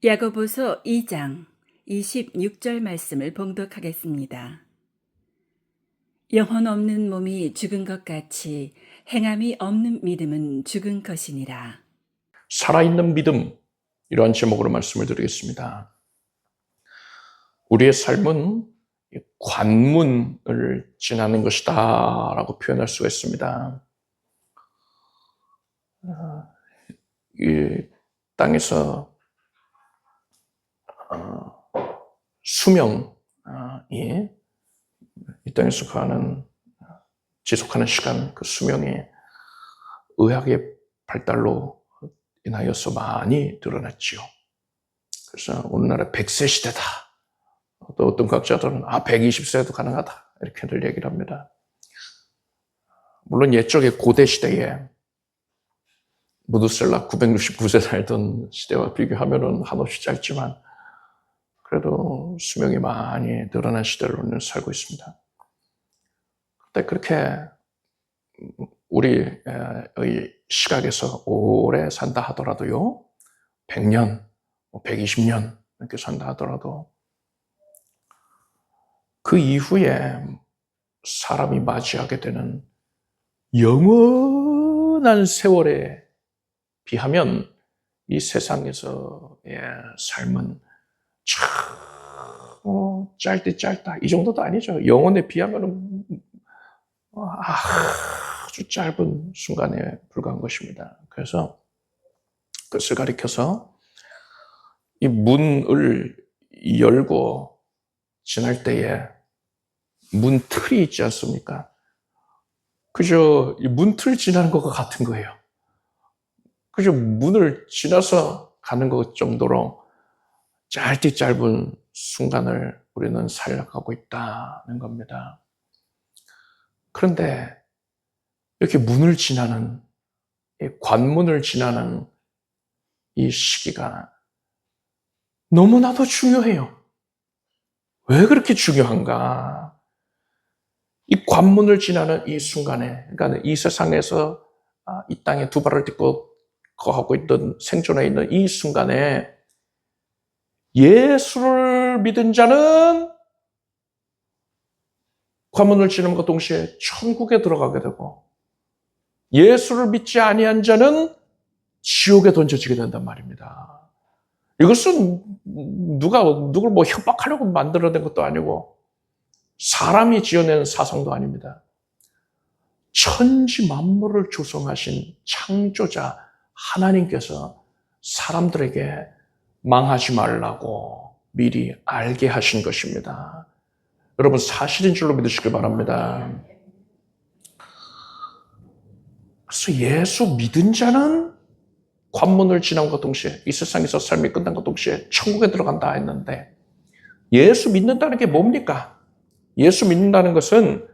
야고보서 2장 26절 말씀을 봉독하겠습니다. 영혼 없는 몸이 죽은 것 같이 행함이 없는 믿음은 죽은 것이니라. 살아있는 믿음, 이러한 제목으로 말씀을 드리겠습니다. 우리의 삶은 관문을 지나는 것이다 라고 표현할 수가 있습니다. 이 땅에서 수명이 이 땅에서 가는 지속하는 시간, 그 수명이 의학의 발달로 인하여서 많이 늘어났지요. 그래서 오늘날의 100세 시대다. 또 어떤 과학자들은 120세도 가능하다. 이렇게들 얘기를 합니다. 물론 옛적의 고대 시대에 무드셀라 969세 살던 시대와 비교하면 한없이 짧지만 그래도 수명이 많이 늘어난 시대를 오늘 살고 있습니다. 그때 그렇게 우리의 시각에서 오래 산다 하더라도요, 100년, 120년 이렇게 산다 하더라도 그 이후에 사람이 맞이하게 되는 영원한 세월에 비하면 이 세상에서의 삶은 참 짧디 짧다. 이 정도도 아니죠. 영혼에 비하면 아주 짧은 순간에 불과한 것입니다. 그래서 그것을 가리켜서 이 문을 열고 지날 때에 문틀이 있지 않습니까? 그저 이 문틀 지나는 것과 같은 거예요. 그저 문을 지나서 가는 것 정도로 짧디 짧은 순간을 우리는 살아가고 있다는 겁니다. 그런데 이렇게 문을 지나는, 관문을 지나는 이 시기가 너무나도 중요해요. 왜 그렇게 중요한가? 이 관문을 지나는 이 순간에, 그러니까 이 세상에서 이 땅에 두 발을 딛고 거하고 있던 생존해 있는 이 순간에 예수를 믿은 자는 관문을 지남과 동시에 천국에 들어가게 되고 예수를 믿지 아니한 자는 지옥에 던져지게 된단 말입니다. 이것은 누굴 협박하려고 만들어낸 것도 아니고 사람이 지어낸 사상도 아닙니다. 천지 만물을 조성하신 창조자 하나님께서 사람들에게 망하지 말라고 미리 알게 하신 것입니다. 여러분 사실인 줄로 믿으시길 바랍니다. 그래서 예수 믿은 자는 관문을 지남과 동시에 이 세상에서 삶이 끝난과 동시에 천국에 들어간다 했는데 예수 믿는다는 게 뭡니까? 예수 믿는다는 것은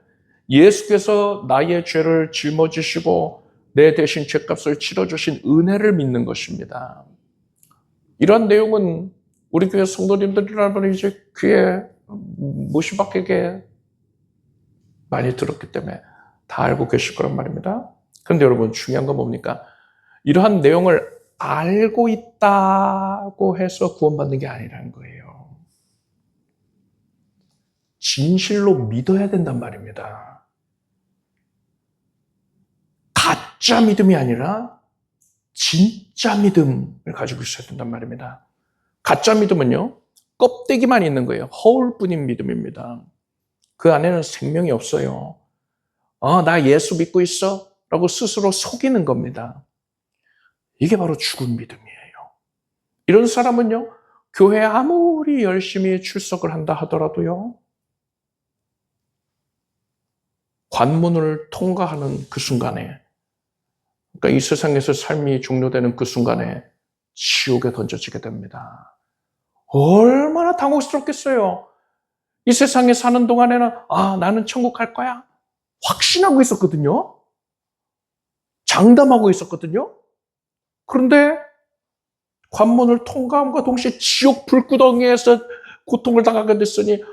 예수께서 나의 죄를 짊어지시고 내 대신 죄값을 치러주신 은혜를 믿는 것입니다. 이러한 내용은 우리 교회 성도님들이라면 이제 귀에 무시박하게 많이 들었기 때문에 다 알고 계실 거란 말입니다. 그런데 여러분 중요한 건 뭡니까? 이러한 내용을 알고 있다고 해서 구원받는 게 아니라는 거예요. 진실로 믿어야 된단 말입니다. 가짜 믿음이 아니라 진짜 믿음을 가지고 있어야 된단 말입니다. 가짜 믿음은요, 껍데기만 있는 거예요. 허울뿐인 믿음입니다. 그 안에는 생명이 없어요. 나 예수 믿고 있어? 라고 스스로 속이는 겁니다. 이게 바로 죽은 믿음이에요. 이런 사람은요, 교회에 아무리 열심히 출석을 한다 하더라도요, 관문을 통과하는 그 순간에, 그러니까 이 세상에서 삶이 종료되는 그 순간에 지옥에 던져지게 됩니다. 얼마나 당혹스럽겠어요. 이 세상에 사는 동안에는 나는 천국 갈 거야 확신하고 있었거든요. 장담하고 있었거든요. 그런데 관문을 통과함과 동시에 지옥 불구덩이에서 고통을 당하게 됐으니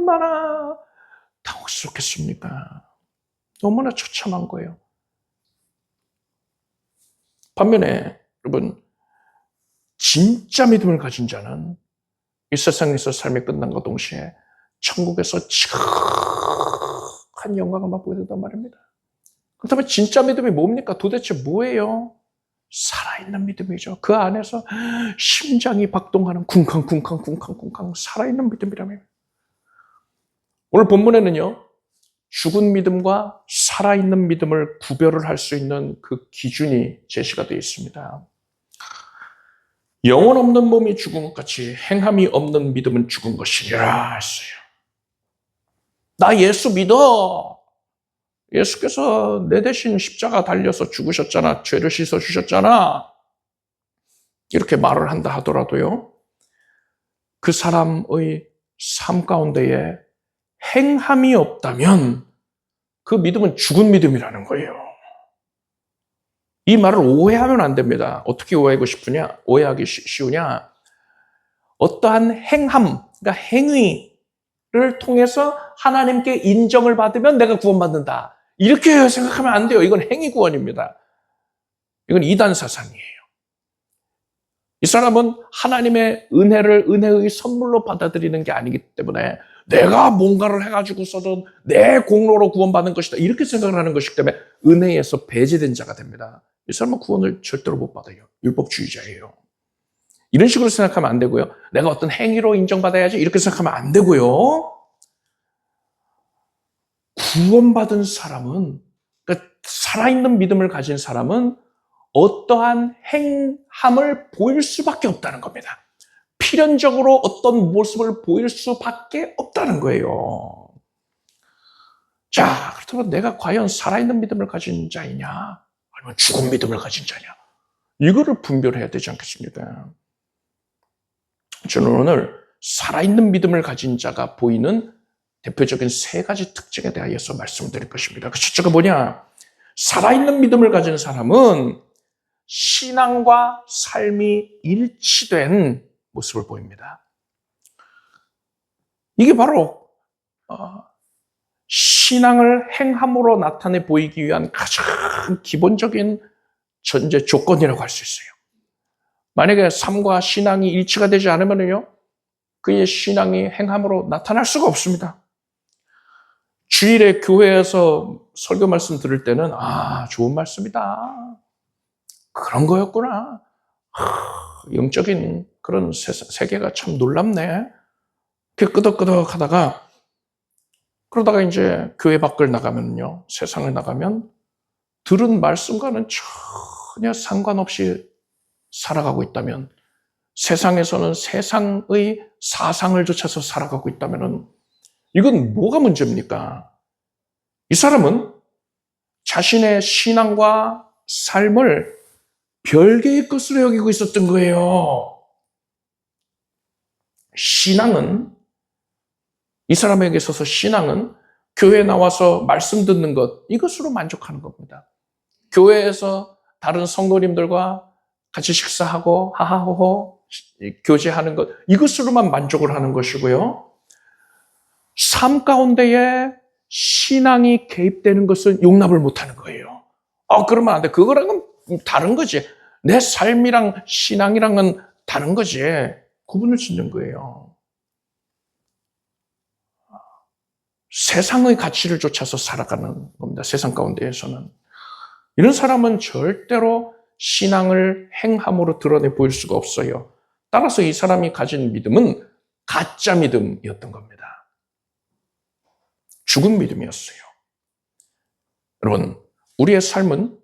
얼마나 당혹스럽겠습니까? 너무나 처참한 거예요. 반면에 여러분 진짜 믿음을 가진 자는 이 세상에서 삶이 끝난과 동시에 천국에서 지극한 영광을 맛보게 된단 말입니다. 그렇다면 진짜 믿음이 뭡니까? 도대체 뭐예요? 살아있는 믿음이죠. 그 안에서 심장이 박동하는 쿵쾅쿵쾅쿵쾅쿵쾅 살아있는 믿음이라며. 오늘 본문에는요, 죽은 믿음과 살아있는 믿음을 구별을 할 수 있는 그 기준이 제시가 되어 있습니다. 영혼 없는 몸이 죽은 것 같이 행함이 없는 믿음은 죽은 것이니라 했어요. 나 예수 믿어. 예수께서 내 대신 십자가 달려서 죽으셨잖아. 죄를 씻어주셨잖아. 이렇게 말을 한다 하더라도요, 그 사람의 삶 가운데에 행함이 없다면 그 믿음은 죽은 믿음이라는 거예요. 이 말을 오해하면 안 됩니다. 어떻게 오해하기 쉬우냐? 어떠한 행함, 그러니까 행위를 통해서 하나님께 인정을 받으면 내가 구원받는다. 이렇게 생각하면 안 돼요. 이건 행위 구원입니다. 이건 이단 사상이에요. 이 사람은 하나님의 은혜의 선물로 받아들이는 게 아니기 때문에 내가 뭔가를 해가지고서도 내 공로로 구원받는 것이다. 이렇게 생각을 하는 것이기 때문에 은혜에서 배제된 자가 됩니다. 이 사람은 구원을 절대로 못 받아요. 율법주의자예요. 이런 식으로 생각하면 안 되고요. 내가 어떤 행위로 인정받아야지 이렇게 생각하면 안 되고요. 구원받은 사람은, 그러니까 살아있는 믿음을 가진 사람은 어떠한 행함을 보일 수밖에 없다는 겁니다. 필연적으로 어떤 모습을 보일 수밖에 없다는 거예요. 자, 그렇다면 내가 과연 살아있는 믿음을 가진 자이냐, 아니면 죽은 믿음을 가진 자냐, 이거를 분별해야 되지 않겠습니까? 저는 오늘 살아있는 믿음을 가진 자가 보이는 대표적인 세 가지 특징에 대하여서 말씀드릴 것입니다. 그 첫째가 뭐냐? 살아있는 믿음을 가진 사람은 신앙과 삶이 일치된 모습을 보입니다. 이게 바로 신앙을 행함으로 나타내 보이기 위한 가장 기본적인 전제 조건이라고 할 수 있어요. 만약에 삶과 신앙이 일치가 되지 않으면요, 그의 신앙이 행함으로 나타날 수가 없습니다. 주일에 교회에서 설교 말씀 들을 때는 좋은 말씀이다. 그런 거였구나. 영적인 그런 세계가 참 놀랍네. 이렇게 끄덕끄덕 하다가, 그러다가 이제 교회 밖을 나가면요, 세상을 나가면 들은 말씀과는 전혀 상관없이 살아가고 있다면, 세상에서는 세상의 사상을 좇아서 살아가고 있다면 이건 뭐가 문제입니까? 이 사람은 자신의 신앙과 삶을 별개의 것으로 여기고 있었던 거예요. 신앙은, 이 사람에게 있어서 신앙은 교회에 나와서 말씀 듣는 것, 이것으로 만족하는 겁니다. 교회에서 다른 성도님들과 같이 식사하고 하하호호 교제하는 것, 이것으로만 만족을 하는 것이고요. 삶 가운데에 신앙이 개입되는 것을 용납을 못하는 거예요. 그러면 안 돼. 그거랑은 다른 거지. 내 삶이랑 신앙이랑은 다른 거지. 구분을 짓는 거예요. 세상의 가치를 쫓아서 살아가는 겁니다. 세상 가운데에서는. 이런 사람은 절대로 신앙을 행함으로 드러내 보일 수가 없어요. 따라서 이 사람이 가진 믿음은 가짜 믿음이었던 겁니다. 죽은 믿음이었어요. 여러분, 우리의 삶은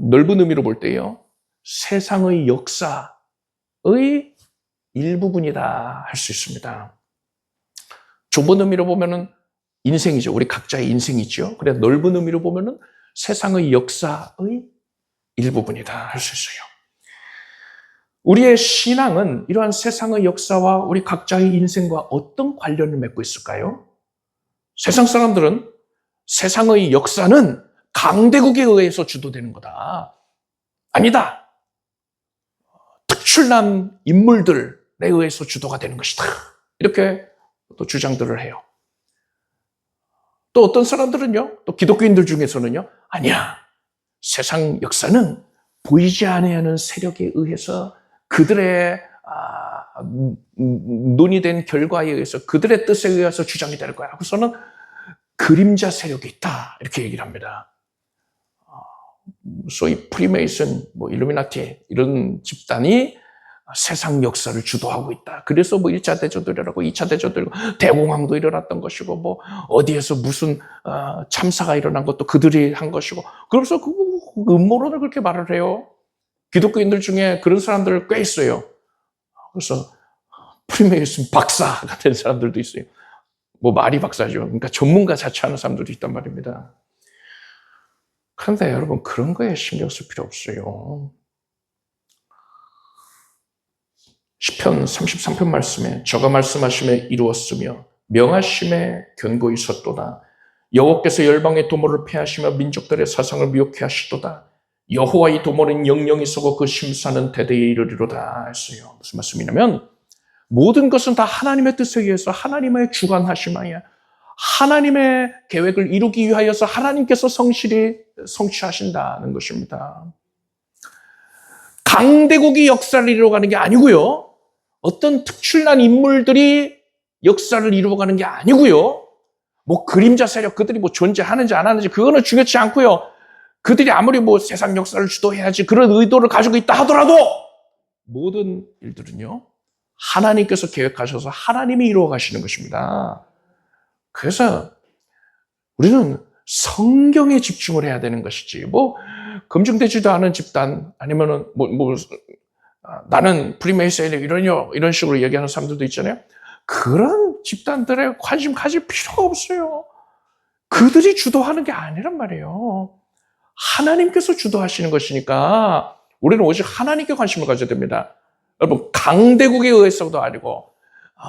넓은 의미로 볼 때요, 세상의 역사의 일부분이다 할 수 있습니다. 좁은 의미로 보면은 인생이죠. 우리 각자의 인생이죠. 그래, 넓은 의미로 보면은 세상의 역사의 일부분이다 할 수 있어요. 우리의 신앙은 이러한 세상의 역사와 우리 각자의 인생과 어떤 관련을 맺고 있을까요? 세상 사람들은 세상의 역사는 강대국에 의해서 주도되는 거다. 아니다. 특출난 인물들에 의해서 주도가 되는 것이다. 이렇게 또 주장들을 해요. 또 어떤 사람들은요, 또 기독교인들 중에서는요, 아니야. 세상 역사는 보이지 않아야 하는 세력에 의해서 그들의 논의된 결과에 의해서 그들의 뜻에 의해서 주장이 될 거야. 그래서는 그림자 세력이 있다 이렇게 얘기를 합니다. 소위 프리메이슨, 일루미나티 이런 집단이 세상 역사를 주도하고 있다. 그래서 1차 대전도 일어나고 2차 대전도 일어나고 대공황도 일어났던 것이고 어디에서 무슨 참사가 일어난 것도 그들이 한 것이고 그래서 그 음모론을 그렇게 말을 해요. 기독교인들 중에 그런 사람들 꽤 있어요. 그래서 프리메이슨 박사가 된 사람들도 있어요. 말이 박사죠. 그러니까 전문가 자처하는 사람들도 있단 말입니다. 그런데 여러분 그런 거에 신경 쓸 필요 없어요. 시편 33편 말씀에 저가 말씀하심에 이루었으며 명하심에 견고히 섰도다. 여호와께서 열방의 도모를 패하시며 민족들의 사상을 미혹해 하시도다. 여호와의 도모는 영영이 서고 그 심사는 대대에 이르리로다 했어요. 무슨 말씀이냐면 모든 것은 다 하나님의 뜻에 의해서 하나님의 주관하심하에 하나님의 계획을 이루기 위하여서 하나님께서 성실히 성취하신다는 것입니다. 강대국이 역사를 이루어가는 게 아니고요. 어떤 특출난 인물들이 역사를 이루어가는 게 아니고요. 그림자 세력 그들이 존재하는지 안 하는지 그거는 중요치 않고요. 그들이 아무리 세상 역사를 주도해야지 그런 의도를 가지고 있다 하더라도 모든 일들은요. 하나님께서 계획하셔서 하나님이 이루어 가시는 것입니다. 그래서 우리는 성경에 집중을 해야 되는 것이지 검증되지도 않은 집단 아니면은 나는 프리메이슨이 이런 식으로 얘기하는 사람들도 있잖아요. 그런 집단들에 관심 가질 필요가 없어요. 그들이 주도하는 게 아니란 말이에요. 하나님께서 주도하시는 것이니까 우리는 오직 하나님께 관심을 가져야 됩니다. 여러분 강대국에 의해서도 아니고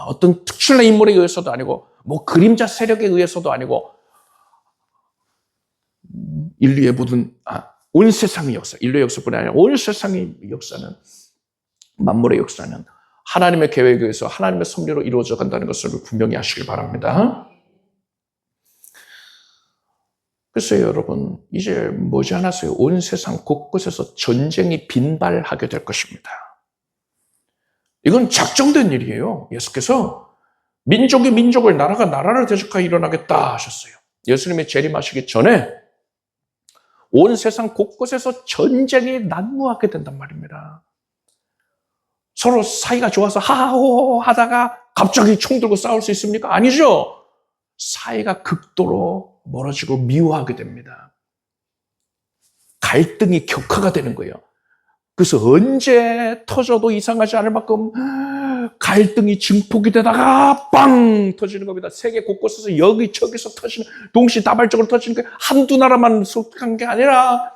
어떤 특출난 인물에 의해서도 아니고 그림자 세력에 의해서도 아니고 인류의 모든 온 세상의 역사, 인류의 역사뿐만 아니라 온 세상의 역사는 만물의 역사는 하나님의 계획에 의해서 하나님의 섭리로 이루어져 간다는 것을 분명히 아시길 바랍니다. 글쎄요 여러분 이제 머지않았어요. 온 세상 곳곳에서 전쟁이 빈발하게 될 것입니다. 이건 작정된 일이에요. 예수께서 민족이 민족을 나라가 나라를 대적하여 일어나겠다 하셨어요. 예수님이 재림하시기 전에 온 세상 곳곳에서 전쟁이 난무하게 된단 말입니다. 서로 사이가 좋아서 하하호호 하다가 갑자기 총 들고 싸울 수 있습니까? 아니죠. 사이가 극도로 멀어지고 미워하게 됩니다. 갈등이 격화가 되는 거예요. 그래서 언제 터져도 이상하지 않을 만큼 갈등이 증폭이 되다가 빵 터지는 겁니다. 세계 곳곳에서 여기저기서 터지는 동시다발적으로 터지는 게 한두 나라만 속한 게 아니라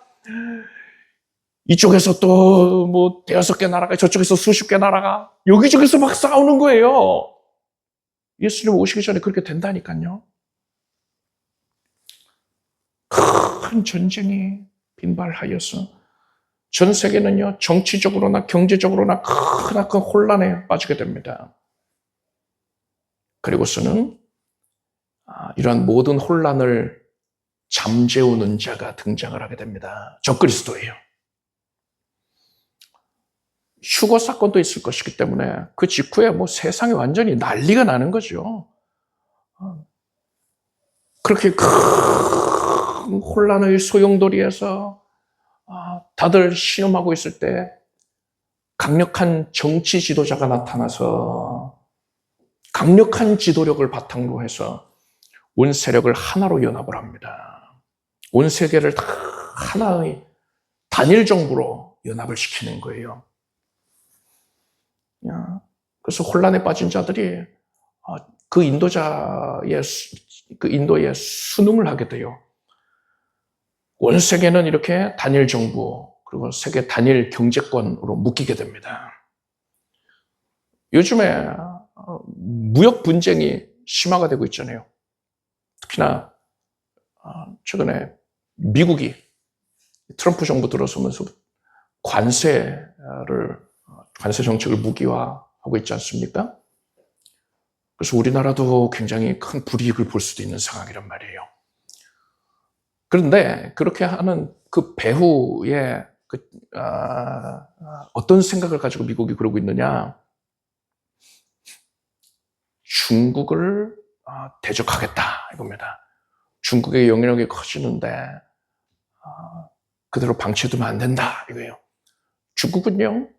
이쪽에서 또 대여섯 개 나라가 저쪽에서 수십 개 나라가 여기저기서 막 싸우는 거예요. 예수님 오시기 전에 그렇게 된다니까요. 큰 전쟁이 빈발하여서 전 세계는요, 정치적으로나 경제적으로나 크나큰 혼란에 빠지게 됩니다. 그리고서는 이러한 모든 혼란을 잠재우는 자가 등장을 하게 됩니다. 적그리스도예요. 휴거 사건도 있을 것이기 때문에 그 직후에 세상이 완전히 난리가 나는 거죠. 그렇게 큰 혼란의 소용돌이에서 다들 신음하고 있을 때 강력한 정치 지도자가 나타나서 강력한 지도력을 바탕으로 해서 온 세력을 하나로 연합을 합니다. 온 세계를 다 하나의 단일 정부로 연합을 시키는 거예요. 그래서 혼란에 빠진 자들이 그 인도에 순응을 하게 돼요. 온 세계는 이렇게 단일 정부 그리고 세계 단일 경제권으로 묶이게 됩니다. 요즘에 무역 분쟁이 심화가 되고 있잖아요. 특히나 최근에 미국이 트럼프 정부 들어서면서 관세 정책을 무기화하고 있지 않습니까? 그래서 우리나라도 굉장히 큰 불이익을 볼 수도 있는 상황이란 말이에요. 그런데 그렇게 하는 그 배후에 어떤 생각을 가지고 미국이 그러고 있느냐? 중국을 대적하겠다 이겁니다. 중국의 영향력이 커지는데 그대로 방치해두면 안 된다 이거예요. 중국은요,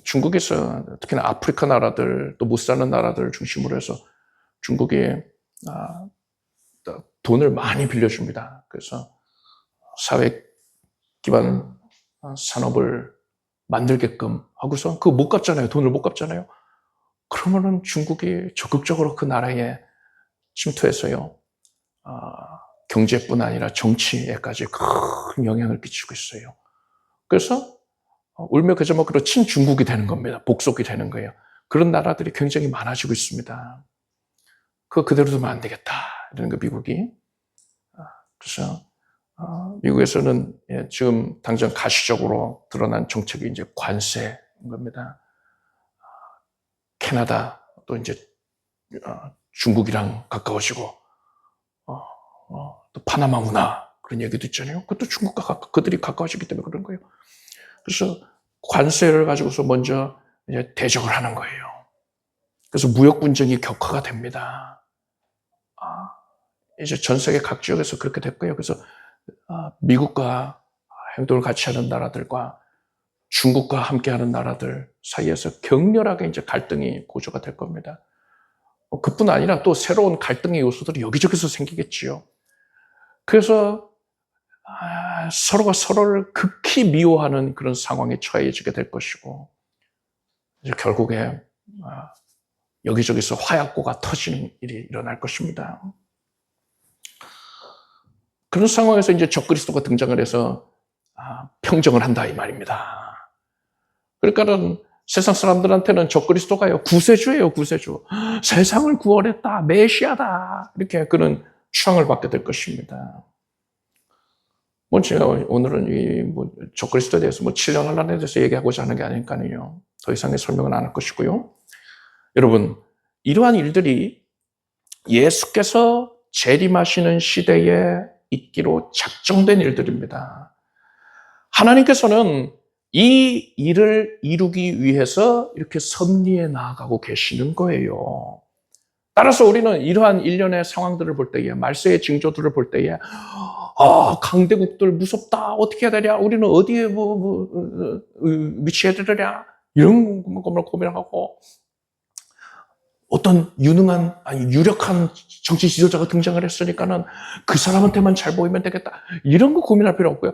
중국에서 특히나 아프리카 나라들 또 못 사는 나라들 중심으로 해서 중국이 돈을 많이 빌려줍니다. 그래서 사회 기반 산업을 만들게끔 하고서 그거 못 갚잖아요. 돈을 못 갚잖아요. 그러면은 중국이 적극적으로 그 나라에 침투해서요, 경제뿐 아니라 정치에까지 큰 영향을 끼치고 있어요. 그래서 울며 겨자 먹기로 친중국이 되는 겁니다. 복속이 되는 거예요. 그런 나라들이 굉장히 많아지고 있습니다. 그거 그대로 두면 안 되겠다. 이런 거 미국이. 그래서 미국에서는 지금 당장 가시적으로 드러난 정책이 이제 관세인 겁니다. 캐나다 또 이제 중국이랑 가까워지고 또 파나마 문화 그런 얘기도 있잖아요. 그것도 중국과 그들이 가까워지기 때문에 그런 거예요. 그래서 관세를 가지고서 먼저 이제 대적을 하는 거예요. 그래서 무역 분쟁이 격화가 됩니다. 이제 전 세계 각 지역에서 그렇게 됐고요. 그래서 미국과 행동을 같이 하는 나라들과 중국과 함께하는 나라들 사이에서 격렬하게 이제 갈등이 고조가 될 겁니다. 그뿐 아니라 또 새로운 갈등의 요소들이 여기저기서 생기겠지요. 그래서 서로가 서로를 극히 미워하는 그런 상황에 처해지게 될 것이고, 이제 결국에 여기저기서 화약고가 터지는 일이 일어날 것입니다. 그런 상황에서 이제 적그리스도가 등장을 해서 평정을 한다 이 말입니다. 그러니까는 세상 사람들한테는 적그리스도가요, 구세주예요, 구세주. 세상을 구원했다, 메시아다, 이렇게 그런 추앙을 받게 될 것입니다. 제가 오늘은 적그리스도에 대해서 7년환란에 대해서 얘기하고자 하는 게 아니니까요. 더 이상의 설명은 안 할 것이고요. 여러분, 이러한 일들이 예수께서 재림하시는 시대에 있기로 작정된 일들입니다. 하나님께서는 이 일을 이루기 위해서 이렇게 섭리해 나아가고 계시는 거예요. 따라서 우리는 이러한 일련의 상황들을 볼 때에, 말세의 징조들을 볼 때에, 강대국들 무섭다, 어떻게 해야 되냐, 우리는 어디에 위치해야 되냐, 이런 것만 고민하고, 어떤 유력한 정치 지도자가 등장을 했으니까는 그 사람한테만 잘 보이면 되겠다. 이런 거 고민할 필요 없고요.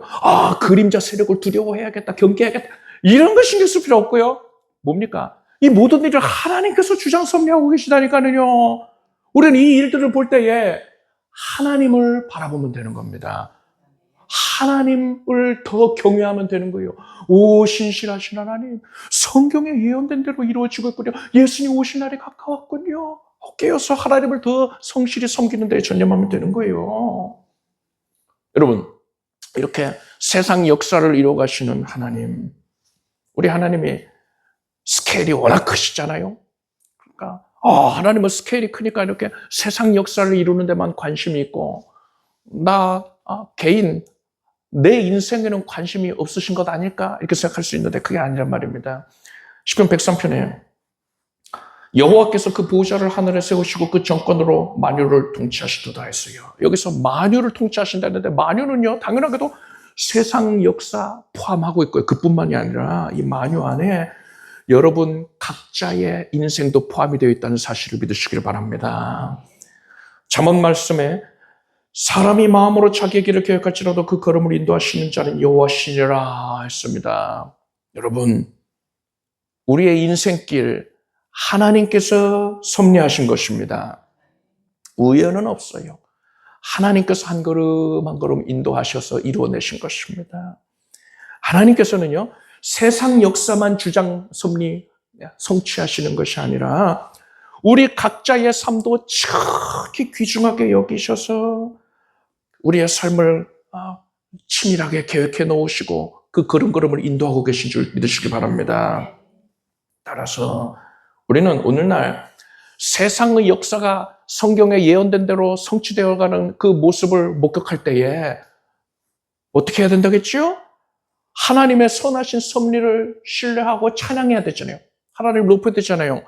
그림자 세력을 두려워해야겠다. 경계해야겠다. 이런 거 신경 쓸 필요 없고요. 뭡니까? 이 모든 일을 하나님께서 주장 섭리하고 계시다니까는요. 우리는 이 일들을 볼 때에 하나님을 바라보면 되는 겁니다. 하나님을 더 경외하면 되는 거예요. 오, 신실하신 하나님, 성경에 예언된 대로 이루어지고 있군요. 예수님 오신 날이 가까웠군요. 깨어서 하나님을 더 성실히 섬기는 데 전념하면 되는 거예요. 여러분, 이렇게 세상 역사를 이루어가시는 하나님, 우리 하나님이 스케일이 워낙 크시잖아요. 그러니까 하나님은 스케일이 크니까 이렇게 세상 역사를 이루는 데만 관심이 있고, 나 개인 내 인생에는 관심이 없으신 것 아닐까 이렇게 생각할 수 있는데 그게 아니란 말입니다. 시편 103편에 여호와께서 그 보좌를 하늘에 세우시고 그 정권으로 만유를 통치하시도다 했어요. 여기서 만유를 통치하신다 했는데 만유는요, 당연하게도 세상 역사 포함하고 있고요. 그뿐만이 아니라 이 만유 안에 여러분 각자의 인생도 포함이 되어 있다는 사실을 믿으시길 바랍니다. 잠언 말씀에 사람이 마음으로 자기의 길을 계획할지라도 그 걸음을 인도하시는 자는 여호와시니라 했습니다. 여러분, 우리의 인생길 하나님께서 섭리하신 것입니다. 우연은 없어요. 하나님께서 한 걸음 한 걸음 인도하셔서 이루어내신 것입니다. 하나님께서는요, 세상 역사만 주장 섭리 성취하시는 것이 아니라 우리 각자의 삶도 특히 귀중하게 여기셔서 우리의 삶을 치밀하게 계획해 놓으시고 그 걸음걸음을 인도하고 계신 줄 믿으시기 바랍니다. 따라서 우리는 오늘날 세상의 역사가 성경에 예언된 대로 성취되어가는 그 모습을 목격할 때에 어떻게 해야 된다겠죠? 하나님의 선하신 섭리를 신뢰하고 찬양해야 되잖아요. 하나님을 높여야 되잖아요.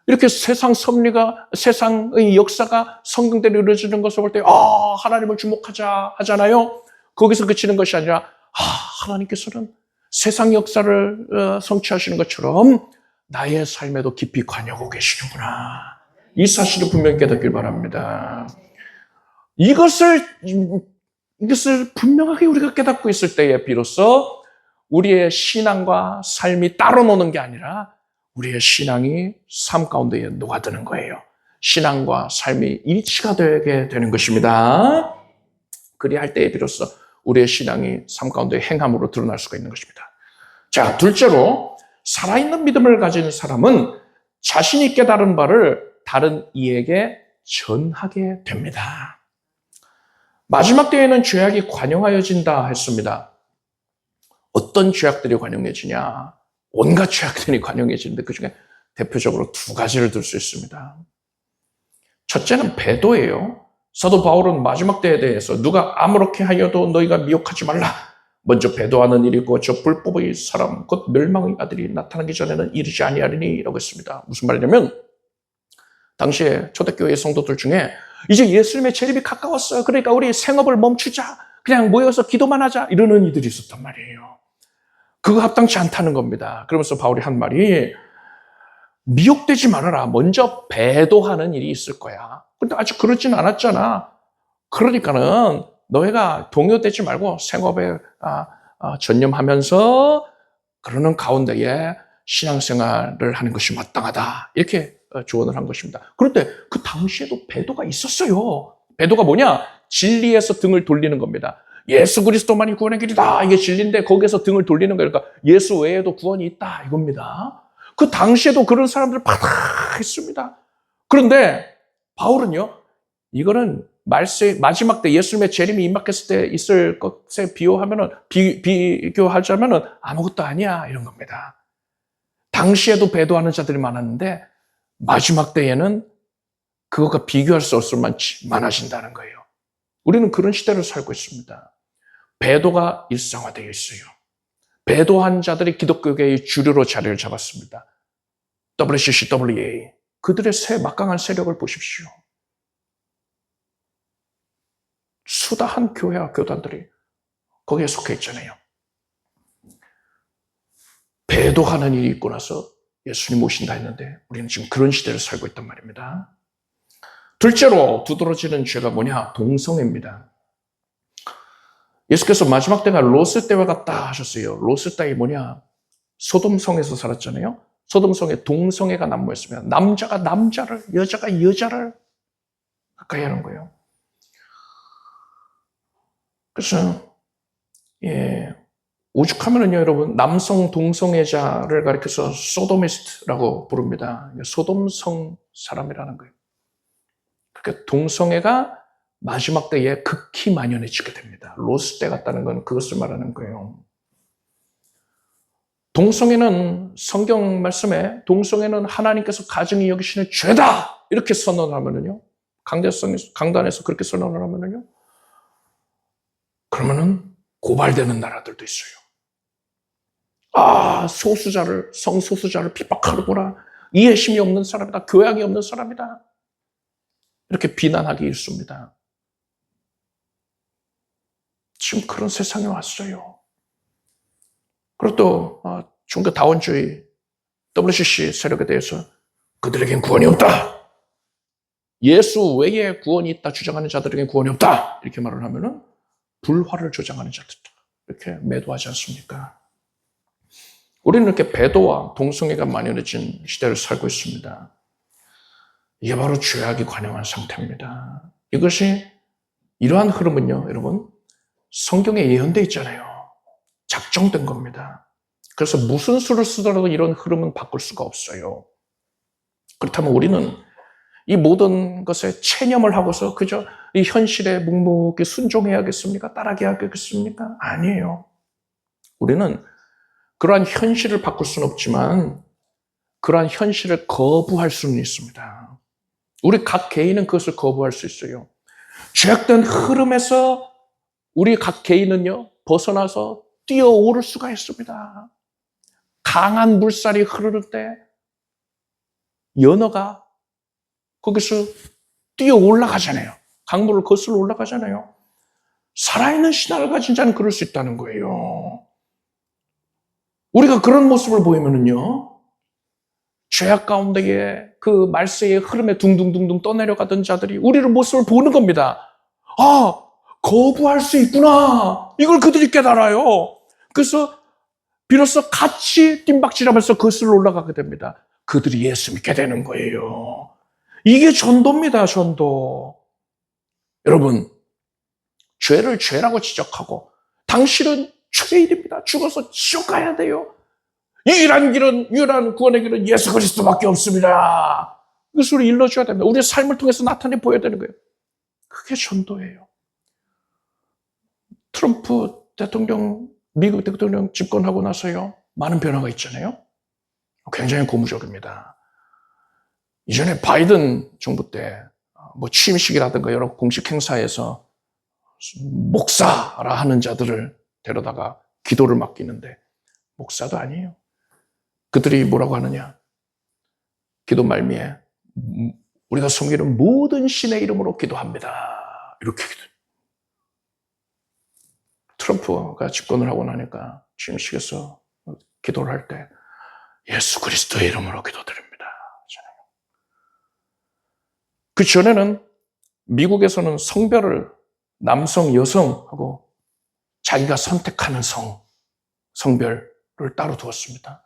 이렇게 세상 섭리가, 세상의 역사가 성경대로 이루어지는 것을 볼 때, 하나님을 주목하자 하잖아요. 거기서 그치는 것이 아니라, 하나님께서는 세상 역사를 성취하시는 것처럼 나의 삶에도 깊이 관여하고 계시는구나. 이 사실을 분명히 깨닫길 바랍니다. 이것을 분명하게 우리가 깨닫고 있을 때에 비로소 우리의 신앙과 삶이 따로 노는 게 아니라 우리의 신앙이 삶 가운데에 녹아드는 거예요. 신앙과 삶이 일치가 되게 되는 것입니다. 그리할 때에 비로소 우리의 신앙이 삶 가운데 행함으로 드러날 수가 있는 것입니다. 자, 둘째로 살아있는 믿음을 가진 사람은 자신이 깨달은 바를 다른 이에게 전하게 됩니다. 마지막 때에는 죄악이 관영하여진다 했습니다. 어떤 죄악들이 관영해지냐? 온갖 죄악들이 관영해지는데 그중에 대표적으로 두 가지를 들 수 있습니다. 첫째는 배도예요. 사도 바울은 마지막 때에 대해서 누가 아무렇게 하여도 너희가 미혹하지 말라. 먼저 배도하는 일이 있고 저 불법의 사람 곧 멸망의 아들이 나타나기 전에는 이르지 아니하리니 라고 했습니다. 무슨 말이냐면 당시에 초대교회 성도들 중에 이제 예수님의 재림이 가까웠어요. 그러니까 우리 생업을 멈추자. 그냥 모여서 기도만 하자. 이러는 이들이 있었단 말이에요. 그거 합당치 않다는 겁니다. 그러면서 바울이 한 말이 미혹되지 말아라. 먼저 배도하는 일이 있을 거야. 근데 아직 그러지는 않았잖아. 그러니까는 너희가 동요되지 말고 생업에 전념하면서 그러는 가운데에 신앙생활을 하는 것이 마땅하다. 이렇게 조언을 한 것입니다. 그런데 그 당시에도 배도가 있었어요. 배도가 뭐냐? 진리에서 등을 돌리는 겁니다. 예수 그리스도만이 구원의 길이다. 이게 진리인데 거기에서 등을 돌리는 거예요. 그러니까 예수 외에도 구원이 있다. 이겁니다. 그 당시에도 그런 사람들 바닥했습니다. 그런데 바울은요. 이거는 마지막 때 예수님의 재림이 임박했을 때 있을 것에 비교하자면은 아무것도 아니야. 이런 겁니다. 당시에도 배도하는 자들이 많았는데 마지막 때에는 그것과 비교할 수 없을 만치 많아진다는 거예요. 우리는 그런 시대를 살고 있습니다. 배도가 일상화되어 있어요. 배도한 자들이 기독교계의 주류로 자리를 잡았습니다. WCCWA. 그들의 막강한 세력을 보십시오. 수다한 교회와 교단들이 거기에 속해 있잖아요. 배도하는 일이 있고 나서 예수님 오신다 했는데 우리는 지금 그런 시대를 살고 있단 말입니다. 둘째로 두드러지는 죄가 뭐냐? 동성애입니다. 예수께서 마지막 때가 롯의 때와 같다 하셨어요. 롯의 때이 뭐냐? 소돔성에서 살았잖아요. 소돔성에 동성애가 난무했습니다. 남자가 남자를, 여자가 여자를 가까이 하는 거예요. 그래서 오죽하면은요, 여러분, 남성 동성애자를 가리켜서 소도미스트라고 부릅니다. 소돔성 사람이라는 거예요. 그러니까 동성애가 마지막 때에 극히 만연해지게 됩니다. 롯의 때 같다는 건 그것을 말하는 거예요. 동성애는 성경 말씀에 동성애는 하나님께서 가증히 여기시는 죄다 이렇게 선언하면은요, 강단에서 그렇게 선언을 하면은요, 그러면은 고발되는 나라들도 있어요. 성소수자를 핍박하는구나. 이해심이 없는 사람이다. 교양이 없는 사람이다. 이렇게 비난하기 일쑤입니다. 지금 그런 세상에 왔어요. 그리고 또 종교 다원주의 WCC 세력에 대해서 그들에겐 구원이 없다. 예수 외에 구원이 있다 주장하는 자들에겐 구원이 없다. 이렇게 말을 하면은 불화를 조장하는 자들다. 이렇게 매도하지 않습니까? 우리는 이렇게 배도와 동성애가 만연해진 시대를 살고 있습니다. 이게 바로 죄악이 관영한 상태입니다. 이것이 이러한 흐름은요, 여러분, 성경에 예언되어 있잖아요. 작정된 겁니다. 그래서 무슨 수를 쓰더라도 이런 흐름은 바꿀 수가 없어요. 그렇다면 우리는 이 모든 것에 체념을 하고서 그저 이 현실에 묵묵히 순종해야겠습니까? 따라가야겠습니까? 아니에요. 우리는 그러한 현실을 바꿀 수는 없지만 그러한 현실을 거부할 수는 있습니다. 우리 각 개인은 그것을 거부할 수 있어요. 죄악된 흐름에서 우리 각 개인은요, 벗어나서 뛰어오를 수가 있습니다. 강한 물살이 흐르는 때 연어가 거기서 뛰어 올라가잖아요. 강물을 거슬러 올라가잖아요. 살아있는 신앙을 가진 자는 그럴 수 있다는 거예요. 우리가 그런 모습을 보이면은요, 죄악 가운데에 그 말세의 흐름에 둥둥둥둥 떠내려가던 자들이 우리의 모습을 보는 겁니다. 아, 거부할 수 있구나. 이걸 그들이 깨달아요. 그래서 비로소 같이 뜀박질하면서 거슬러 올라가게 됩니다. 그들이 예수 믿게 되는 거예요. 이게 전도입니다, 전도. 여러분, 죄를 죄라고 지적하고 당신은 죄인입니다. 죽어서 지옥 가야 돼요. 유일한 길은, 유일한 구원의 길은 예수 그리스도밖에 없습니다. 그것을 일러줘야 됩니다. 우리의 삶을 통해서 나타내 보여야 되는 거예요. 그게 전도예요. 트럼프 대통령, 미국 대통령 집권하고 나서요, 많은 변화가 있잖아요. 굉장히 고무적입니다. 이전에 바이든 정부 때 뭐 취임식이라든가 여러 공식 행사에서 목사라 하는 자들을 데려다가 기도를 맡기는데 목사도 아니에요. 그들이 뭐라고 하느냐? 기도 말미에 우리가 섬기는 모든 신의 이름으로 기도합니다. 이렇게 기도. 트럼프가 집권을 하고 나니까 취임식에서 기도를 할 때 예수 그리스도의 이름으로 기도드립니다. 그 전에는 미국에서는 성별을 남성, 여성하고 자기가 선택하는 성별을 따로 두었습니다.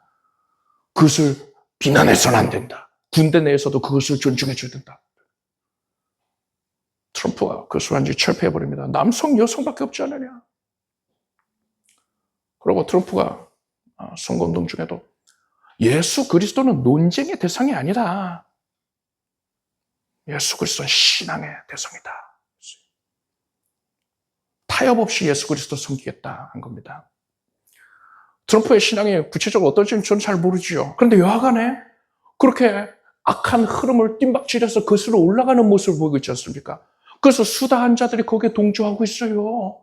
그것을 비난해서는 안 된다. 군대 내에서도 그것을 존중해 줘야 된다. 트럼프가 그것을 완전히 철폐해버립니다. 남성, 여성밖에 없지 않느냐. 그리고 트럼프가 선거운동 중에도 예수 그리스도는 논쟁의 대상이 아니다. 예수 그리스도는 신앙의 대상이다. 타협 없이 예수 그리스도 섬기겠다 한 겁니다. 트럼프의 신앙이 구체적으로 어떨지는 저는 잘 모르지요. 그런데 여하간에 그렇게 악한 흐름을 뜀박질해서 거슬러 올라가는 모습을 보이고 있지 않습니까? 그래서 수다한 자들이 거기에 동조하고 있어요.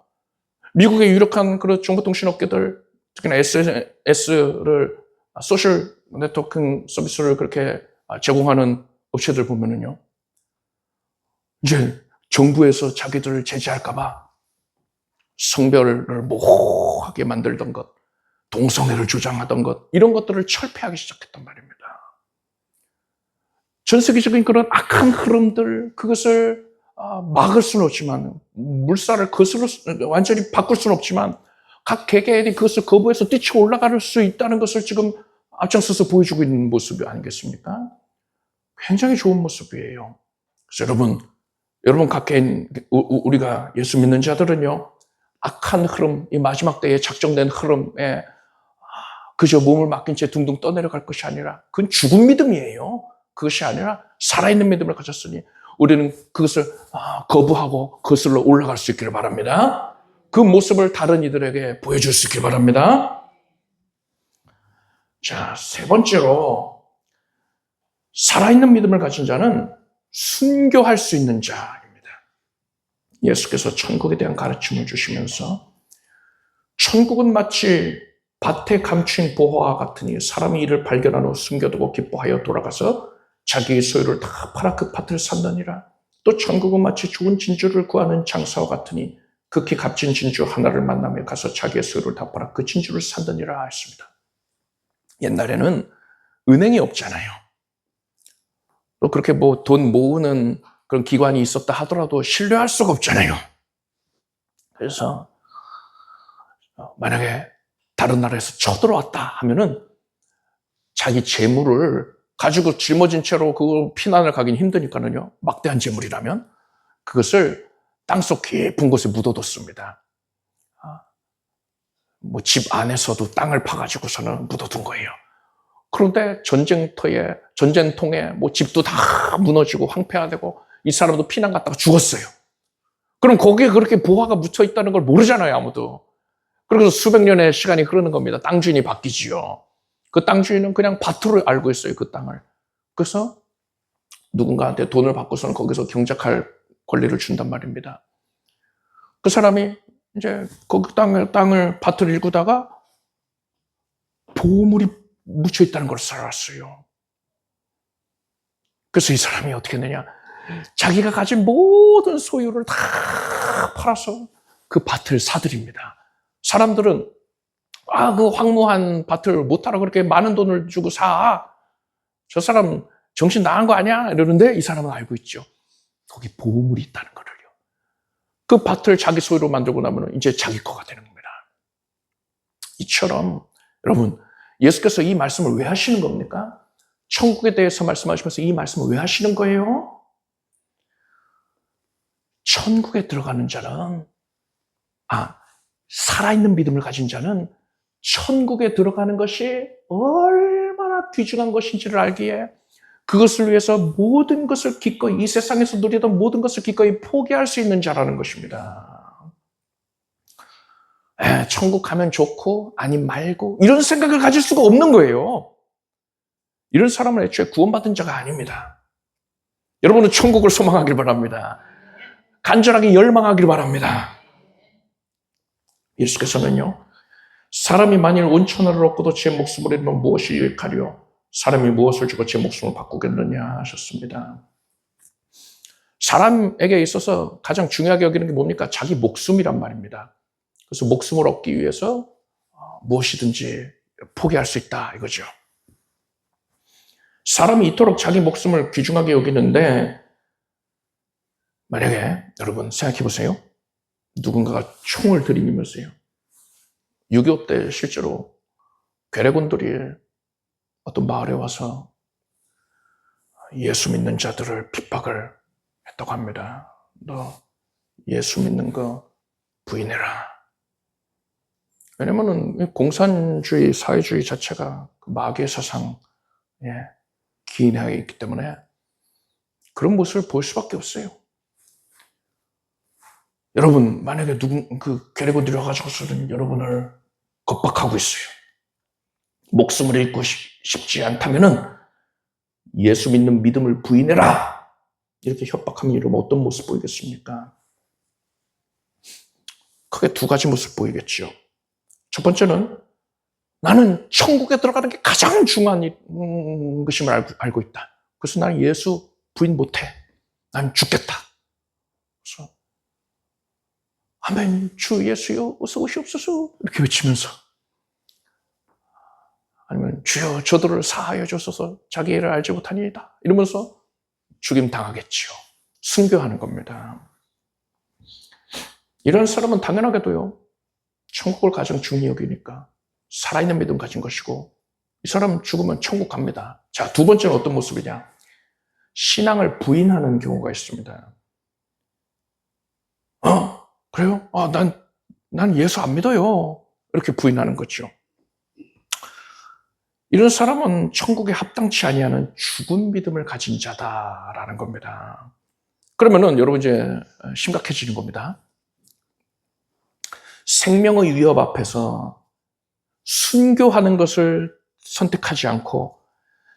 미국의 유력한 그런 정보통신업계들, 특히나 SNS를 소셜 네트워킹 서비스를 그렇게 제공하는 업체들 보면은요, 이제 정부에서 자기들을 제재할까봐 성별을 모호하게 만들던 것, 동성애를 주장하던 것, 이런 것들을 철폐하기 시작했단 말입니다. 전 세계적인 그런 악한 흐름들, 그것을 막을 수는 없지만, 물살을 거슬러 완전히 바꿀 수는 없지만, 각 개개인이 그것을 거부해서 뛰쳐 올라갈 수 있다는 것을 지금 앞장서서 보여주고 있는 모습이 아니겠습니까? 굉장히 좋은 모습이에요. 그래서 여러분 각 개인, 우리가 예수 믿는 자들은요, 악한 흐름, 이 마지막 때에 작정된 흐름에 그저 몸을 맡긴 채 둥둥 떠내려갈 것이 아니라, 그건 죽은 믿음이에요. 그것이 아니라 살아있는 믿음을 가졌으니 우리는 그것을 거부하고 거슬러 올라갈 수 있기를 바랍니다. 그 모습을 다른 이들에게 보여줄 수 있기를 바랍니다. 자, 세 번째로 살아있는 믿음을 가진 자는 순교할 수 있는 자입니다. 예수께서 천국에 대한 가르침을 주시면서 천국은 마치 밭에 감춘 보화와 같으니 사람이 이를 발견한 후 숨겨두고 기뻐하여 돌아가서 자기의 소유를 다 팔아 그 밭을 샀느니라. 또 천국은 마치 좋은 진주를 구하는 장사와 같으니 극히 값진 진주 하나를 만나며 가서 자기의 소유를 다 팔아 그 진주를 샀느니라 했습니다. 옛날에는 은행이 없잖아요. 또 그렇게 뭐 돈 모으는 그런 기관이 있었다 하더라도 신뢰할 수가 없잖아요. 그래서 만약에 다른 나라에서 쳐들어왔다 하면은 자기 재물을 가지고 짊어진 채로 그걸 피난을 가긴 힘드니까는요, 막대한 재물이라면 그것을 땅속 깊은 곳에 묻어뒀습니다. 뭐 집 안에서도 땅을 파가지고서는 묻어둔 거예요. 그런데 전쟁통에 뭐 집도 다 무너지고 황폐화되고 이 사람도 피난 갔다가 죽었어요. 그럼 거기에 그렇게 보화가 묻혀 있다는 걸 모르잖아요, 아무도. 그래서 수백 년의 시간이 흐르는 겁니다. 땅 주인이 바뀌지요. 그 땅 주인은 그냥 밭으로 알고 있어요, 그 땅을. 그래서 누군가한테 돈을 받고서는 거기서 경작할 권리를 준단 말입니다. 그 사람이 이제 그 밭을 일구다가 보물이 묻혀 있다는 걸 알았어요. 그래서 이 사람이 어떻게 했느냐? 자기가 가진 모든 소유를 다 팔아서 그 밭을 사들입니다. 사람들은 그 황무한 밭을 못 하라 그렇게 많은 돈을 주고 사. 저 사람 정신 나간 거 아니야? 이러는데 이 사람은 알고 있죠. 거기 보물이 있다는 거를요. 그 밭을 자기 소유로 만들고 나면 이제 자기 거가 되는 겁니다. 이처럼 여러분, 예수께서 이 말씀을 왜 하시는 겁니까? 천국에 대해서 말씀하시면서 이 말씀을 왜 하시는 거예요? 천국에 들어가는 자는, 살아있는 믿음을 가진 자는 천국에 들어가는 것이 얼마나 귀중한 것인지를 알기에 그것을 위해서 모든 것을 기꺼이, 이 세상에서 누리던 모든 것을 기꺼이 포기할 수 있는 자라는 것입니다. 천국 가면 좋고 아님 말고 이런 생각을 가질 수가 없는 거예요. 이런 사람은 애초에 구원받은 자가 아닙니다. 여러분은 천국을 소망하길 바랍니다. 간절하게 열망하길 바랍니다. 예수께서는요, 사람이 만일 온천을 얻고도 제 목숨을 잃으면 무엇이 유익하리요? 사람이 무엇을 주고 제 목숨을 바꾸겠느냐 하셨습니다. 사람에게 있어서 가장 중요하게 여기는 게 뭡니까? 자기 목숨이란 말입니다. 그래서 목숨을 얻기 위해서 무엇이든지 포기할 수 있다 이거죠. 사람이 이토록 자기 목숨을 귀중하게 여기는데 만약에 여러분 생각해 보세요. 누군가가 총을 들이밀면서요. 6.25 때 실제로 괴뢰군들이 어떤 마을에 와서 예수 믿는 자들을 핍박을 했다고 합니다. 너 예수 믿는 거 부인해라. 왜냐면은 공산주의, 사회주의 자체가 마귀의 사상에 기인하게 있기 때문에 그런 모습을 볼 수밖에 없어요. 여러분, 만약에 그 괴뢰군들이 와가지고서는 여러분을 겁박하고 있어요. 목숨을 잃고 싶지 않다면은 예수 믿는 믿음을 부인해라. 이렇게 협박하면 이러면 어떤 모습 보이겠습니까? 크게 두 가지 모습 보이겠죠. 첫 번째는 나는 천국에 들어가는 게 가장 중요한 것임을 알고 있다. 그래서 나는 예수 부인 못해. 난 죽겠다. 그래서 아멘, 주 예수여 어서 오시옵소서 이렇게 외치면서, 아니면 주여 저들을 사하여 주소서 자기 일을 알지 못하니이다 이러면서 죽임 당하겠지요. 순교하는 겁니다. 이런 사람은 당연하게도요, 천국을 가장 중요히 여기니까 살아있는 믿음 가진 것이고, 이 사람 죽으면 천국 갑니다. 자, 두 번째는 어떤 모습이냐? 신앙을 부인하는 경우가 있습니다. 그래요? 난 예수 안 믿어요. 이렇게 부인하는 거죠. 이런 사람은 천국에 합당치 아니하는 죽은 믿음을 가진 자다라는 겁니다. 그러면은 여러분 이제 심각해지는 겁니다. 생명의 위협 앞에서 순교하는 것을 선택하지 않고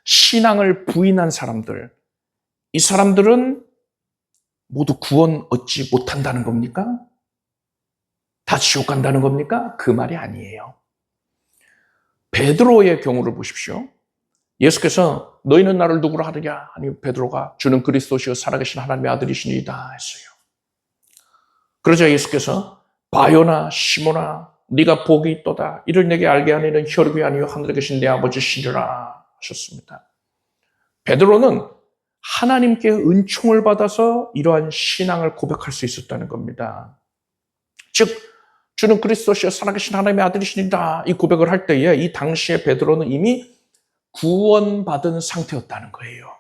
신앙을 부인한 사람들, 이 사람들은 모두 구원 얻지 못한다는 겁니까? 다 지옥 간다는 겁니까? 그 말이 아니에요. 베드로의 경우를 보십시오. 예수께서 너희는 나를 누구로 하느냐? 아니 베드로가 주는 그리스도시요 살아계신 하나님의 아들이시니이다 했어요. 그러자 예수께서 바요나 시몬아 네가 복이 있도다. 이를 내게 알게 하는 혈육이 아니요 하늘에 계신 내 아버지시니라 하셨습니다. 베드로는 하나님께 은총을 받아서 이러한 신앙을 고백할 수 있었다는 겁니다. 즉 주는 그리스도시여 살아계신 하나님의 아들이시니라 이 고백을 할 때에 이 당시에 베드로는 이미 구원받은 상태였다는 거예요.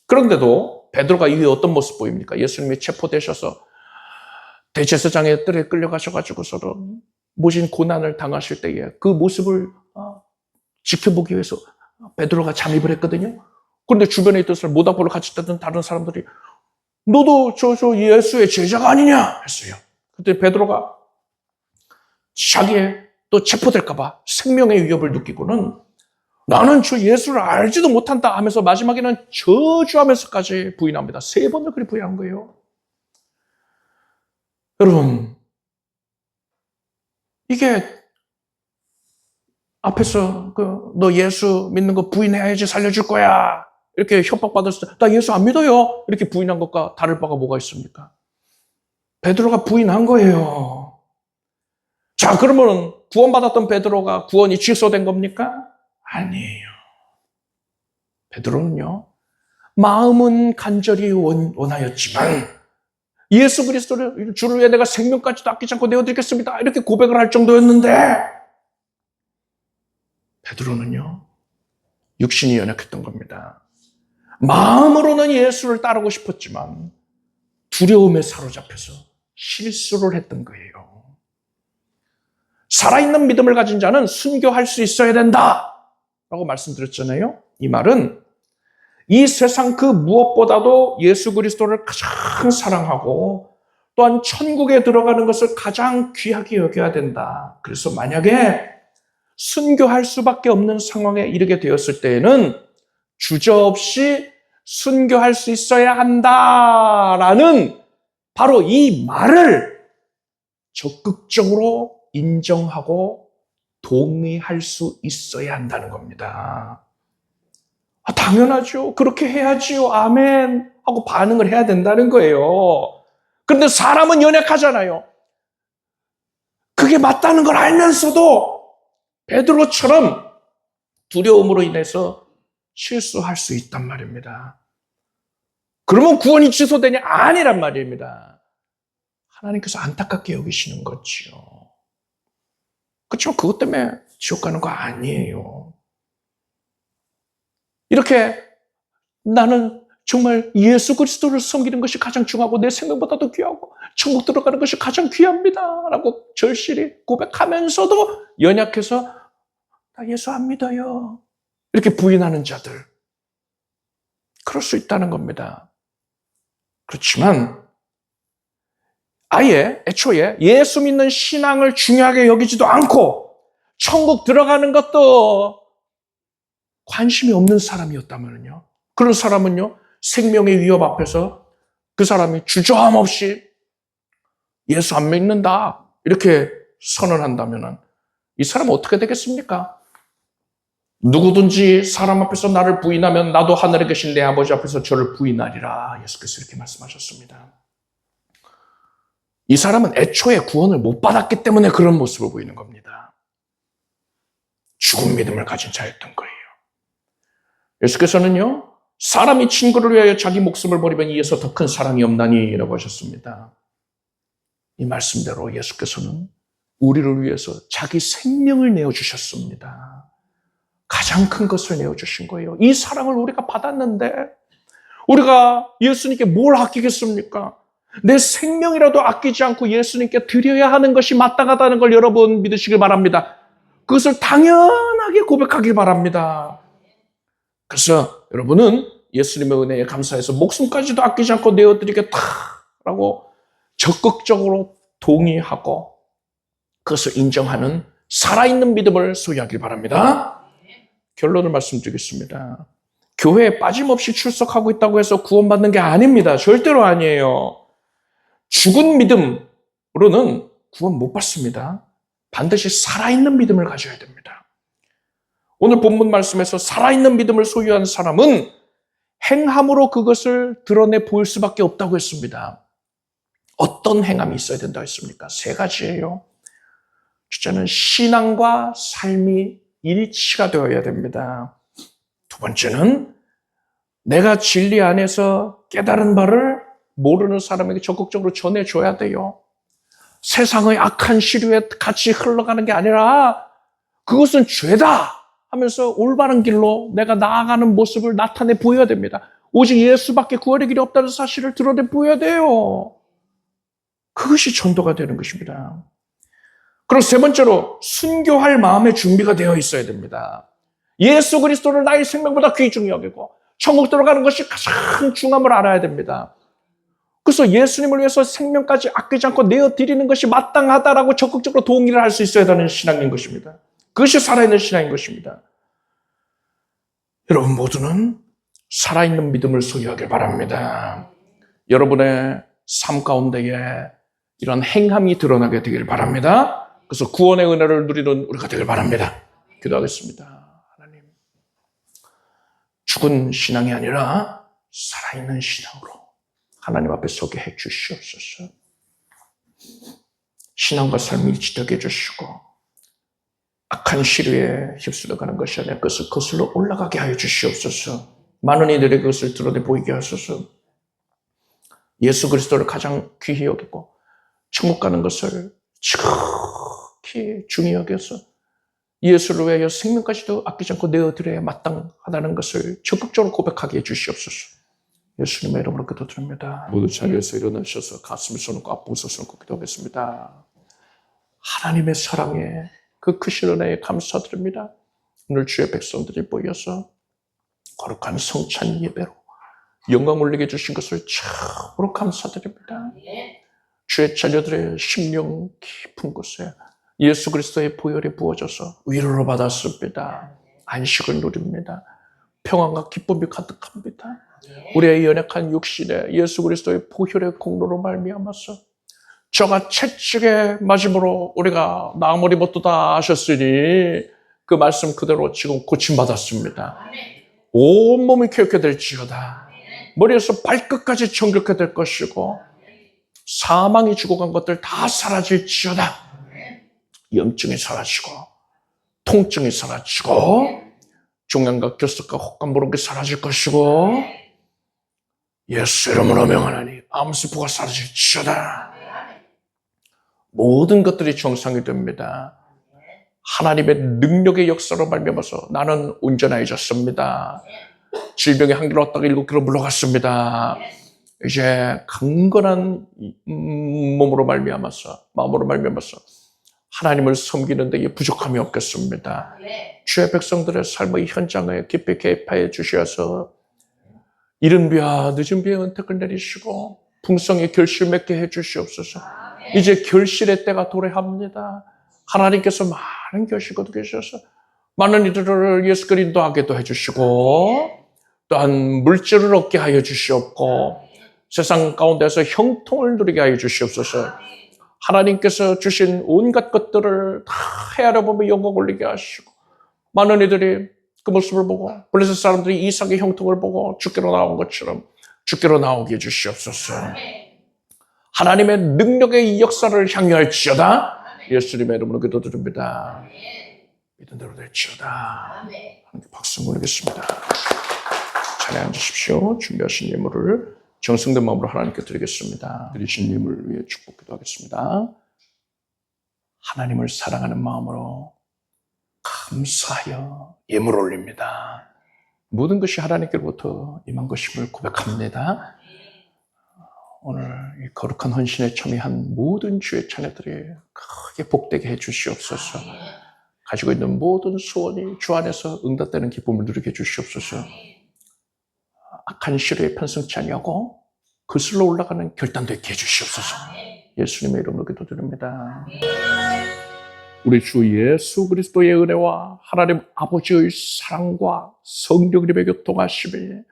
그런데도 베드로가 이후에 어떤 모습 보입니까? 예수님이 체포되셔서 대제사장의 뜰에 끌려가셔가지고서 모진 고난을 당하실 때에 그 모습을 지켜보기 위해서 베드로가 잠입을 했거든요. 그런데 주변에 있던 사람, 모닥불을 같이 뜯던 다른 사람들이 너도 저 예수의 제자가 아니냐 했어요. 그때 베드로가 자기의 또 체포될까봐 생명의 위협을 느끼고는 나는 저 예수를 알지도 못한다 하면서 마지막에는 저주하면서까지 부인합니다. 3번을 그리 부인한 거예요. 여러분, 이게 앞에서 너 예수 믿는 거 부인해야지 살려줄 거야. 이렇게 협박받았을 때 나 예수 안 믿어요. 이렇게 부인한 것과 다를 바가 뭐가 있습니까? 베드로가 부인한 거예요. 자, 그러면 구원받았던 베드로가 구원이 취소된 겁니까? 아니에요. 베드로는요, 마음은 간절히 원하였지만 예수 그리스도를 주를 위해 내가 생명까지도 아끼지 않고 내어드리겠습니다. 이렇게 고백을 할 정도였는데 베드로는요, 육신이 연약했던 겁니다. 마음으로는 예수를 따르고 싶었지만 두려움에 사로잡혀서 실수를 했던 거예요. 살아있는 믿음을 가진 자는 순교할 수 있어야 된다 라고 말씀드렸잖아요. 이 말은 이 세상 그 무엇보다도 예수 그리스도를 가장 사랑하고 또한 천국에 들어가는 것을 가장 귀하게 여겨야 된다. 그래서 만약에 순교할 수밖에 없는 상황에 이르게 되었을 때에는 주저없이 순교할 수 있어야 한다라는 바로 이 말을 적극적으로 인정하고 동의할 수 있어야 한다는 겁니다. 당연하죠. 그렇게 해야지요. 아멘 하고 반응을 해야 된다는 거예요. 그런데 사람은 연약하잖아요. 그게 맞다는 걸 알면서도 베드로처럼 두려움으로 인해서 실수할 수 있단 말입니다. 그러면 구원이 취소되냐? 아니란 말입니다. 하나님께서 안타깝게 여기시는 거지요. 그렇지만 그것 때문에 지옥 가는 거 아니에요. 이렇게 나는 정말 예수 그리스도를 섬기는 것이 가장 중요하고 내 생명보다도 귀하고 천국 들어가는 것이 가장 귀합니다 라고 절실히 고백하면서도 연약해서 나 예수 안 믿어요 이렇게 부인하는 자들, 그럴 수 있다는 겁니다. 그렇지만 아예 애초에 예수 믿는 신앙을 중요하게 여기지도 않고 천국 들어가는 것도 관심이 없는 사람이었다면요. 그런 사람은요, 생명의 위협 앞에서 그 사람이 주저함 없이 예수 안 믿는다 이렇게 선언한다면 이 사람은 어떻게 되겠습니까? 누구든지 사람 앞에서 나를 부인하면 나도 하늘에 계신 내 아버지 앞에서 저를 부인하리라. 예수께서 이렇게 말씀하셨습니다. 이 사람은 애초에 구원을 못 받았기 때문에 그런 모습을 보이는 겁니다. 죽은 믿음을 가진 자였던 거예요. 예수께서는요, 사람이 친구를 위하여 자기 목숨을 버리면 이에서 더 큰 사랑이 없나니 라고 하셨습니다. 이 말씀대로 예수께서는 우리를 위해서 자기 생명을 내어주셨습니다. 가장 큰 것을 내어주신 거예요. 이 사랑을 우리가 받았는데 우리가 예수님께 뭘 아끼겠습니까? 내 생명이라도 아끼지 않고 예수님께 드려야 하는 것이 마땅하다는 걸 여러분 믿으시길 바랍니다. 그것을 당연하게 고백하길 바랍니다. 그래서 여러분은 예수님의 은혜에 감사해서 목숨까지도 아끼지 않고 내어드리겠다라고 적극적으로 동의하고 그것을 인정하는 살아있는 믿음을 소유하길 바랍니다. 결론을 말씀드리겠습니다. 교회에 빠짐없이 출석하고 있다고 해서 구원받는 게 아닙니다. 절대로 아니에요. 죽은 믿음으로는 구원 못 받습니다. 반드시 살아있는 믿음을 가져야 됩니다. 오늘 본문 말씀에서 살아있는 믿음을 소유한 사람은 행함으로 그것을 드러내 보일 수밖에 없다고 했습니다. 어떤 행함이 있어야 된다고 했습니까? 세 가지예요. 첫째는 신앙과 삶이 일치가 되어야 됩니다. 두 번째는 내가 진리 안에서 깨달은 바를 모르는 사람에게 적극적으로 전해줘야 돼요. 세상의 악한 시류에 같이 흘러가는 게 아니라 그것은 죄다 하면서 올바른 길로 내가 나아가는 모습을 나타내 보여야 됩니다. 오직 예수밖에 구원의 길이 없다는 사실을 드러내 보여야 돼요. 그것이 전도가 되는 것입니다. 그리고 세 번째로 순교할 마음의 준비가 되어 있어야 됩니다. 예수 그리스도를 나의 생명보다 귀중히 여기고 천국 들어가는 것이 가장 중요함을 알아야 됩니다. 그래서 예수님을 위해서 생명까지 아끼지 않고 내어드리는 것이 마땅하다라고 적극적으로 동의를 할 수 있어야 하는 신앙인 것입니다. 그것이 살아있는 신앙인 것입니다. 여러분 모두는 살아있는 믿음을 소유하길 바랍니다. 여러분의 삶 가운데에 이런 행함이 드러나게 되길 바랍니다. 그래서 구원의 은혜를 누리는 우리가 되길 바랍니다. 기도하겠습니다. 하나님, 죽은 신앙이 아니라 살아있는 신앙으로 하나님 앞에 서게 해 주시옵소서. 신앙과 삶이 일치되게 해주시고 악한 시류에 휩쓸려가는 것이 아니라 그것을 거슬러 올라가게 하여 주시옵소서. 많은 이들의 그것을 드러내 보이게 하소서. 예수 그리스도를 가장 귀히 여기고 천국 가는 것을 지극히 중히 여겨서 예수를 위하여 생명까지도 아끼지 않고 내어드려야 마땅하다는 것을 적극적으로 고백하게 해주시옵소서. 예수님의 이름으로 기도드립니다. 모두 자리에서 일어나셔서 가슴을 써놓고 앞부서 써놓고 기도하겠습니다. 하나님의 사랑에 그 크신 은혜에 감사드립니다. 오늘 주의 백성들이 모여서 거룩한 성찬 예배로 영광 올리게 해주신 것을 참으로 감사드립니다. 주의 자녀들의 심령 깊은 곳에 예수 그리스도의 보혈이 부어져서 위로를 받았습니다. 안식을 누립니다. 평안과 기쁨이 가득합니다. 우리의 연약한 육신에 예수 그리스도의 보혈의 공로로 말미암아서 저가 채찍에 맞음으로 우리가 나무리 못도다 하셨으니 그 말씀 그대로 지금 고침받았습니다. 온몸이 쾌쾌 될지어다. 머리에서 발끝까지 정결케 될 것이고 사망이 죽어간 것들 다 사라질지어다. 염증이 사라지고 통증이 사라지고 종양과 결석과 혹간 모르게 사라질 것이고 예수 이름으로 명하나니 암세포가 사라질지어다. 모든 것들이 정상이 됩니다. 하나님의 능력의 역사로 말미암아서 나는 온전해졌습니다. 질병의 한계로 왔다가 7km 물러갔습니다. 이제 강건한 몸으로 말미암아서 마음으로 말미암아서 하나님을 섬기는 데에 부족함이 없겠습니다. 주의 백성들의 삶의 현장에 깊이 개입하여 주셔서 이른 비와 늦은 비의 은택을 내리시고 풍성의 결실 맺게 해주시옵소서. 이제 결실의 때가 도래합니다. 하나님께서 많은 결실 거두고 계셔서 많은 이들을 예수 그리스도하게도 해주시고 또한 물질을 얻게 하여 주시옵고 세상 가운데서 형통을 누리게 하여 주시옵소서. 하나님께서 주신 온갖 것들을 다 헤아려 보며 영광 올리게 하시고 많은 이들이 그 모습을 보고 블레셋 사람들이 이삭의 형통을 보고 주께로 나온 것처럼 주께로 나오게 해주시옵소서. 하나님의 능력의 역사를 향유할지어다. 예수님의 이름으로 기도드립니다. 믿은 대로 될지어다. 하나님께 박수 보내겠습니다. 자리에 앉으십시오. 준비하신 예물을 정성된 마음으로 하나님께 드리겠습니다. 드리신 예물을 위해 축복 기도하겠습니다. 하나님을 사랑하는 마음으로 감사하여 예물 올립니다. 모든 것이 하나님께로부터 임한 것임을 고백합니다. 오늘 이 거룩한 헌신에 참여한 모든 주의 자녀들이 크게 복되게 해 주시옵소서. 가지고 있는 모든 소원이 주 안에서 응답되는 기쁨을 누리게 해 주시옵소서. 악한 시류에 편승치 아니하고 거슬러 올라가는 결단도 있게 해주시옵소서. 예수님의 이름으로 기도드립니다. 우리 주 예수 그리스도의 은혜와 하나님 아버지의 사랑과 성령님의 교통하심이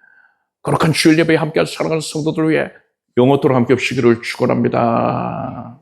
거룩한 주일 예배에 함께한 사랑하는 성도들 위해 영원토록 함께 없시기를 축원합니다.